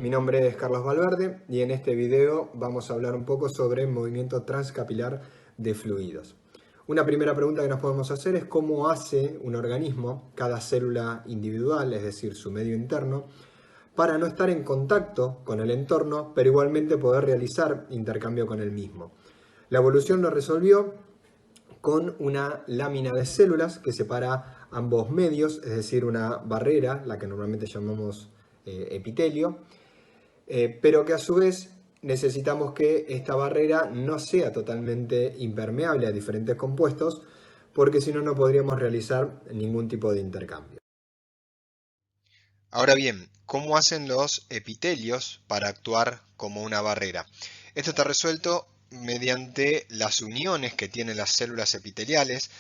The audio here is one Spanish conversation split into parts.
mi nombre es Carlos Valverde y en este video vamos a hablar un poco sobre movimiento transcapilar de fluidos. Una primera pregunta que nos podemos hacer es cómo hace un organismo, cada célula individual, es decir, su medio interno, para no estar en contacto con el entorno, pero igualmente poder realizar intercambio con el mismo. La evolución lo resolvió con una lámina de células que separa ambos medios, es decir, una barrera, la que normalmente llamamos epitelio, pero que a su vez necesitamos que esta barrera no sea totalmente impermeable a diferentes compuestos, porque si no, no podríamos realizar ningún tipo de intercambio. Ahora bien, ¿cómo hacen los epitelios para actuar como una barrera? Esto está resuelto mediante las uniones que tienen las células epiteliales,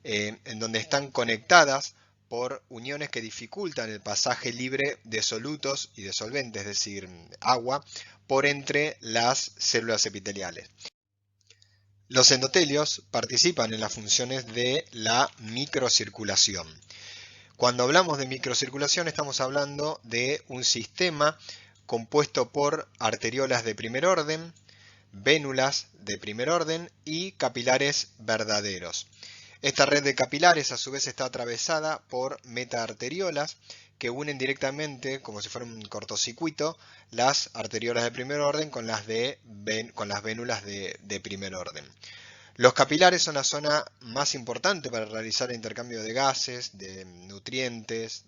en donde están conectadas por uniones que dificultan el pasaje libre de solutos y de solventes, es decir, agua, por entre las células epiteliales. Los endotelios participan en las funciones de la microcirculación. Cuando hablamos de microcirculación estamos hablando de un sistema compuesto por arteriolas de primer orden, vénulas de primer orden y capilares verdaderos. Esta red de capilares a su vez está atravesada por metaarteriolas que unen directamente, como si fuera un cortocircuito, las arteriolas de primer orden con las vénulas de primer orden. Los capilares son la zona más importante para realizar el intercambio de gases, de nutrientes,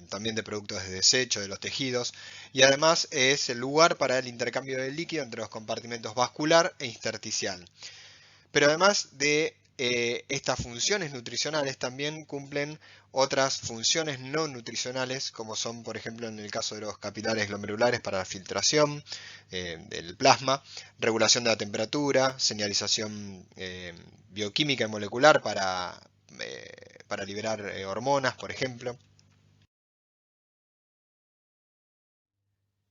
también de productos de desecho de los tejidos, y además es el lugar para el intercambio de líquido entre los compartimentos vascular e intersticial. Pero además de estas funciones nutricionales también cumplen otras funciones no nutricionales, como son, por ejemplo, en el caso de los capilares glomerulares para la filtración del plasma, regulación de la temperatura, señalización bioquímica y molecular para liberar hormonas, por ejemplo.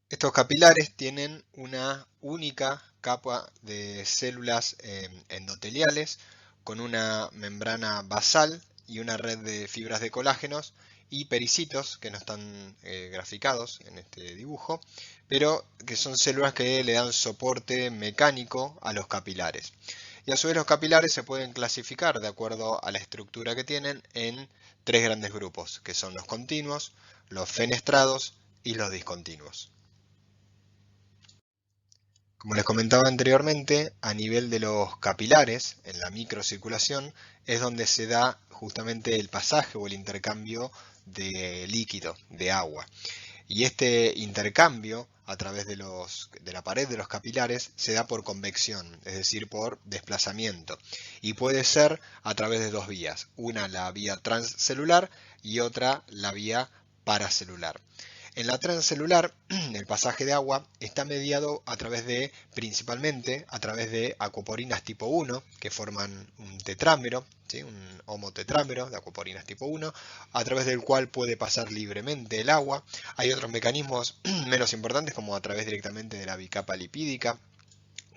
Estos capilares tienen una única capa de células endoteliales con una membrana basal y una red de fibras de colágenos y pericitos que no están graficados en este dibujo, pero que son células que le dan soporte mecánico a los capilares. Y a su vez los capilares se pueden clasificar de acuerdo a la estructura que tienen en tres grandes grupos, que son los continuos, los fenestrados y los discontinuos. Como les comentaba anteriormente, a nivel de los capilares, en la microcirculación, es donde se da justamente el pasaje o el intercambio de líquido, de agua. Y este intercambio a través de la pared de los capilares se da por convección, es decir, por desplazamiento. Y puede ser a través de dos vías, una la vía transcelular y otra la vía paracelular. En la transcelular, el pasaje de agua está mediado principalmente a través de acuoporinas tipo 1, que forman un tetrámero, ¿sí? Un homotetrámero de acuoporinas tipo 1, a través del cual puede pasar libremente el agua. Hay otros mecanismos menos importantes, como a través directamente de la bicapa lipídica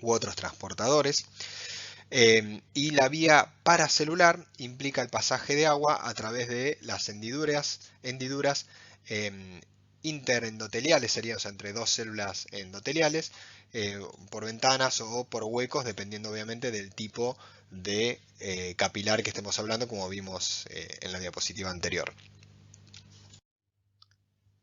u otros transportadores. Y la vía paracelular implica el pasaje de agua a través de las hendiduras interendoteliales, serían, o sea, entre dos células endoteliales, por ventanas o por huecos, dependiendo obviamente del tipo de capilar que estemos hablando, como vimos en la diapositiva anterior.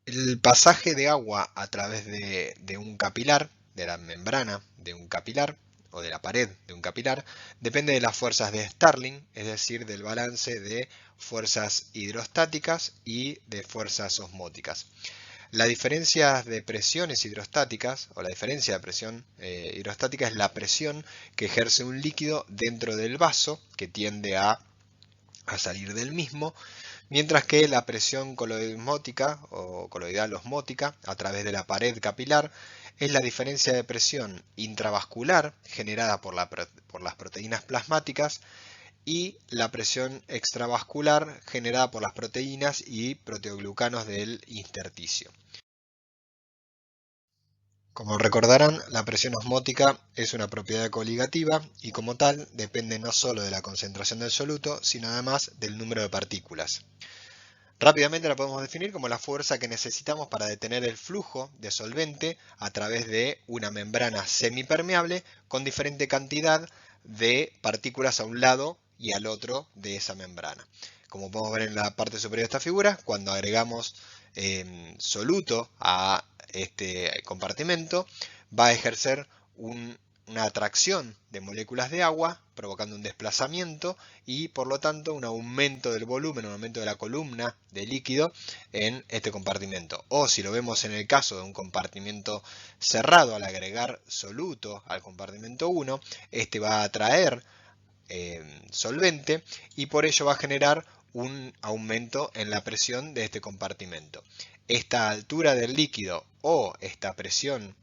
El pasaje de agua a través de un capilar, de la membrana de un capilar, o de la pared de un capilar, depende de las fuerzas de Starling, es decir, del balance de fuerzas hidrostáticas y de fuerzas osmóticas. La diferencia de presiones hidrostáticas, o la diferencia de presión hidrostática, es la presión que ejerce un líquido dentro del vaso, que tiende a salir del mismo, mientras que la presión coloidosmótica o coloidal osmótica a través de la pared capilar es la diferencia de presión intravascular generada por las proteínas plasmáticas y la presión extravascular generada por las proteínas y proteoglucanos del intersticio. Como recordarán, la presión osmótica es una propiedad coligativa y como tal depende no solo de la concentración del soluto, sino además del número de partículas. Rápidamente la podemos definir como la fuerza que necesitamos para detener el flujo de solvente a través de una membrana semipermeable con diferente cantidad de partículas a un lado y al otro de esa membrana. Como podemos ver en la parte superior de esta figura, cuando agregamos soluto a este compartimento, va a ejercer una atracción de moléculas de agua, provocando un desplazamiento y por lo tanto un aumento del volumen, un aumento de la columna de líquido en este compartimento. O si lo vemos en el caso de un compartimento cerrado, al agregar soluto al compartimento 1, este va a atraer solvente y por ello va a generar un aumento en la presión de este compartimento. Esta altura del líquido o esta presión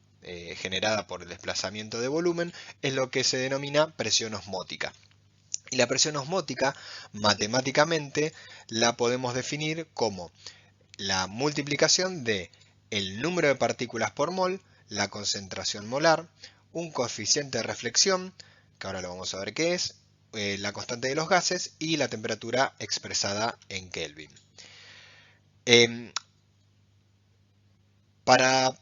generada por el desplazamiento de volumen es lo que se denomina presión osmótica. Y la presión osmótica, matemáticamente, la podemos definir como la multiplicación de el número de partículas por mol, la concentración molar, un coeficiente de reflexión, que ahora lo vamos a ver qué es, la constante de los gases y la temperatura expresada en Kelvin. Para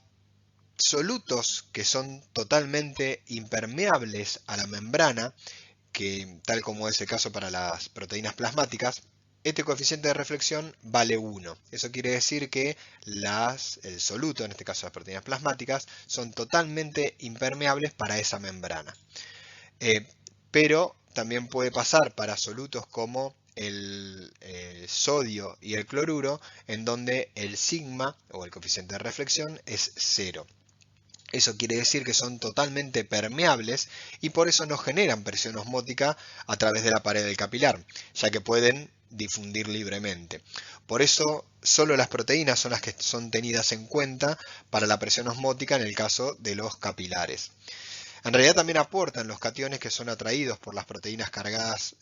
solutos que son totalmente impermeables a la membrana, que tal como es el caso para las proteínas plasmáticas, este coeficiente de reflexión vale 1. Eso quiere decir que el soluto, en este caso las proteínas plasmáticas, son totalmente impermeables para esa membrana. Pero también puede pasar para solutos como el sodio y el cloruro, en donde el sigma o el coeficiente de reflexión es 0. Eso quiere decir que son totalmente permeables y por eso no generan presión osmótica a través de la pared del capilar, ya que pueden difundir libremente. Por eso solo las proteínas son las que son tenidas en cuenta para la presión osmótica en el caso de los capilares. En realidad también aportan los cationes que son atraídos por las proteínas cargadas.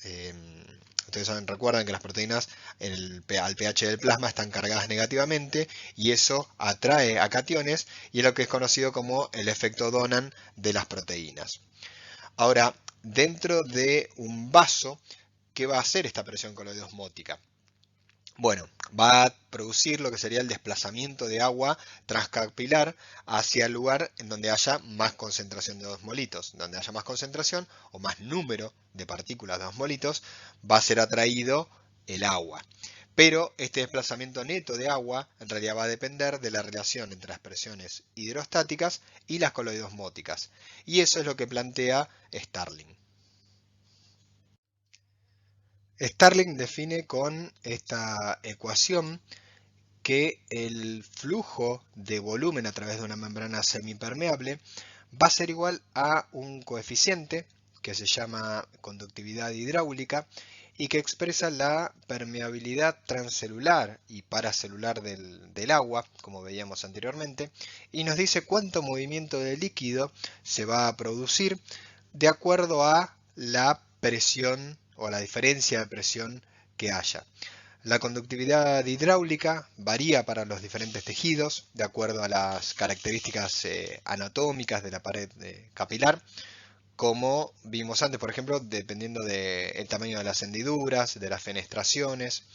Ustedes recuerdan que las proteínas al pH del plasma están cargadas negativamente y eso atrae a cationes y es lo que es conocido como el efecto Donan de las proteínas. Ahora, dentro de un vaso, ¿qué va a hacer esta presión coloidosmótica? Bueno, va a producir lo que sería el desplazamiento de agua transcapilar hacia el lugar en donde haya más concentración de osmolitos. Donde haya más concentración o más número de partículas de osmolitos, va a ser atraído el agua. Pero este desplazamiento neto de agua en realidad va a depender de la relación entre las presiones hidrostáticas y las coloidosmóticas. Y eso es lo que plantea Starling. Starling define con esta ecuación que el flujo de volumen a través de una membrana semipermeable va a ser igual a un coeficiente que se llama conductividad hidráulica y que expresa la permeabilidad transcelular y paracelular del agua, como veíamos anteriormente, y nos dice cuánto movimiento de líquido se va a producir de acuerdo a la presión o la diferencia de presión que haya. La conductividad hidráulica varía para los diferentes tejidos de acuerdo a las características anatómicas de la pared capilar, como vimos antes, por ejemplo, dependiendo del tamaño de las hendiduras, de las fenestraciones,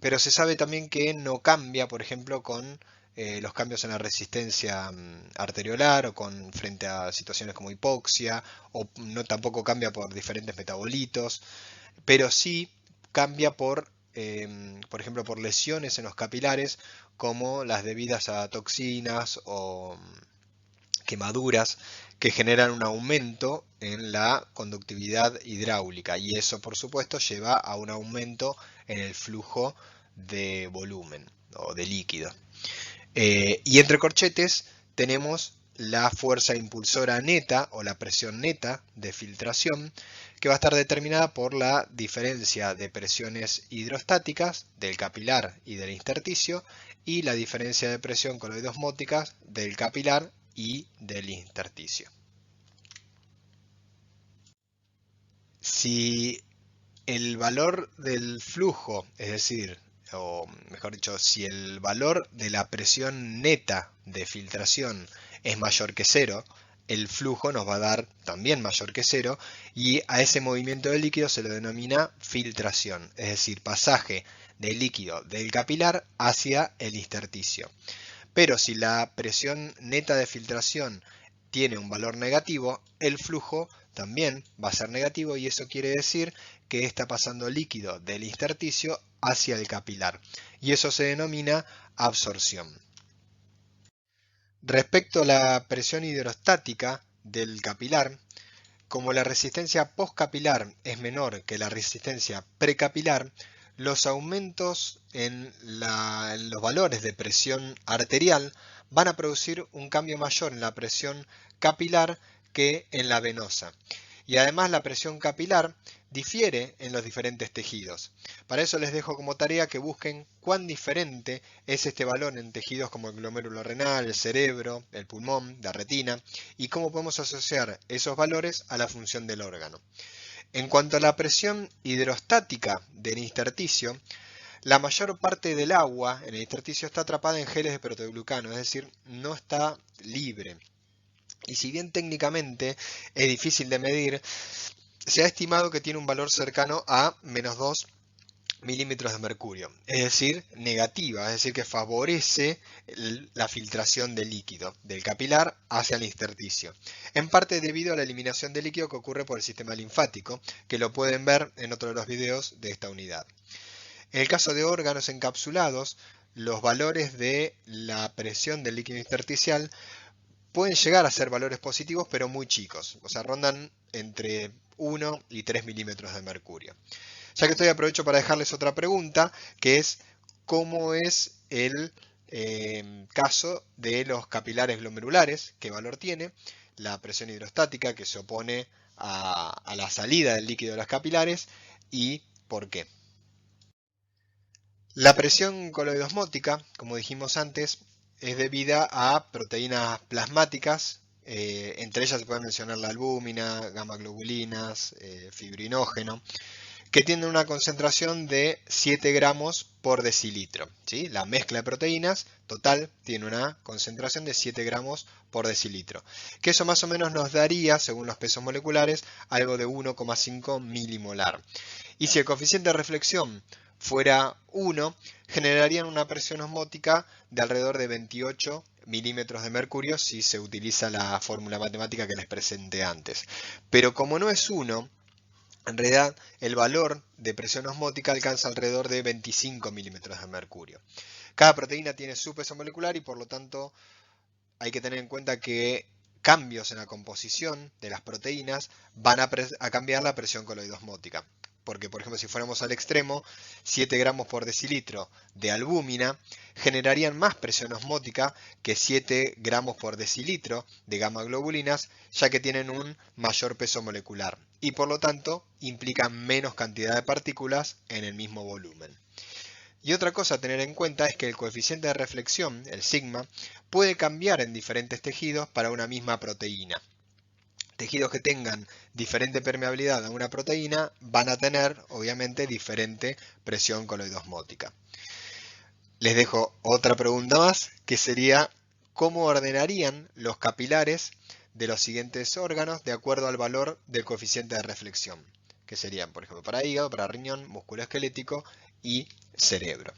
pero se sabe también que no cambia, por ejemplo, con los cambios en la resistencia arteriolar o frente a situaciones como hipoxia, o no tampoco cambia por diferentes metabolitos, pero sí cambia por ejemplo, por lesiones en los capilares, como las debidas a toxinas o quemaduras que generan un aumento en la conductividad hidráulica y eso por supuesto lleva a un aumento en el flujo de volumen o de líquido. Y entre corchetes tenemos la fuerza impulsora neta o la presión neta de filtración, que va a estar determinada por la diferencia de presiones hidrostáticas del capilar y del intersticio y la diferencia de presión coloidosmótica del capilar y del intersticio. Si el valor del flujo, es decir, o mejor dicho, si el valor de la presión neta de filtración es mayor que 0, el flujo nos va a dar también mayor que 0 y a ese movimiento de líquido se lo denomina filtración, es decir, pasaje del líquido del capilar hacia el intersticio. Pero si la presión neta de filtración tiene un valor negativo, el flujo también va a ser negativo y eso quiere decir que está pasando líquido del intersticio hacia el capilar. Y eso se denomina absorción. Respecto a la presión hidrostática del capilar, como la resistencia postcapilar es menor que la resistencia precapilar, los aumentos en los valores de presión arterial van a producir un cambio mayor en la presión capilar que en la venosa. Y además la presión capilar difiere en los diferentes tejidos. Para eso les dejo como tarea que busquen cuán diferente es este valor en tejidos como el glomérulo renal, el cerebro, el pulmón, la retina, y cómo podemos asociar esos valores a la función del órgano. En cuanto a la presión hidrostática del intersticio, la mayor parte del agua en el intersticio está atrapada en geles de proteoglucano, es decir, no está libre. Y si bien técnicamente es difícil de medir, se ha estimado que tiene un valor cercano a -2 milímetros de mercurio, es decir, negativa, es decir, que favorece la filtración del líquido del capilar hacia el intersticio, en parte debido a la eliminación de líquido que ocurre por el sistema linfático, que lo pueden ver en otro de los videos de esta unidad. En el caso de órganos encapsulados, los valores de la presión del líquido intersticial pueden llegar a ser valores positivos, pero muy chicos, o sea, rondan entre 1 y 3 milímetros de mercurio. Ya que estoy, aprovecho para dejarles otra pregunta, que es ¿cómo es el caso de los capilares glomerulares? ¿Qué valor tiene? La presión hidrostática, que se opone a la salida del líquido de los capilares, y ¿por qué? La presión coloidosmótica, como dijimos antes, es debida a proteínas plasmáticas, entre ellas se pueden mencionar la albúmina, gamma globulinas, fibrinógeno, que tienen una concentración de 7 gramos por decilitro, ¿sí? La mezcla de proteínas total tiene una concentración de 7 gramos por decilitro, que eso más o menos nos daría, según los pesos moleculares, algo de 1,5 milimolar. Y si el coeficiente de reflexión fuera 1, generarían una presión osmótica de alrededor de 28 milímetros de mercurio si se utiliza la fórmula matemática que les presenté antes. Pero como no es 1, en realidad el valor de presión osmótica alcanza alrededor de 25 milímetros de mercurio. Cada proteína tiene su peso molecular y por lo tanto hay que tener en cuenta que cambios en la composición de las proteínas van a cambiar la presión coloidosmótica. Porque, por ejemplo, si fuéramos al extremo, 7 gramos por decilitro de albúmina generarían más presión osmótica que 7 gramos por decilitro de gamma globulinas, ya que tienen un mayor peso molecular y por lo tanto implican menos cantidad de partículas en el mismo volumen. Y otra cosa a tener en cuenta es que el coeficiente de reflexión, el sigma, puede cambiar en diferentes tejidos para una misma proteína. Tejidos que tengan diferente permeabilidad a una proteína van a tener, obviamente, diferente presión coloidosmótica. Les dejo otra pregunta más, que sería ¿cómo ordenarían los capilares de los siguientes órganos de acuerdo al valor del coeficiente de reflexión? Que serían, por ejemplo, para hígado, para riñón, músculo esquelético y cerebro.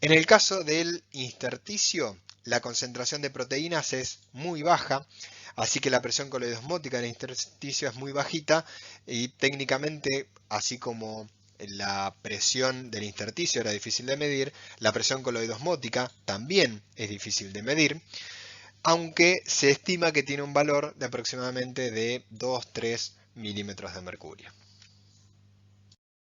En el caso del intersticio, la concentración de proteínas es muy baja, así que la presión coloidosmótica en el intersticio es muy bajita y técnicamente, así como la presión del intersticio era difícil de medir, la presión coloidosmótica también es difícil de medir, aunque se estima que tiene un valor de aproximadamente de 2-3 milímetros de mercurio.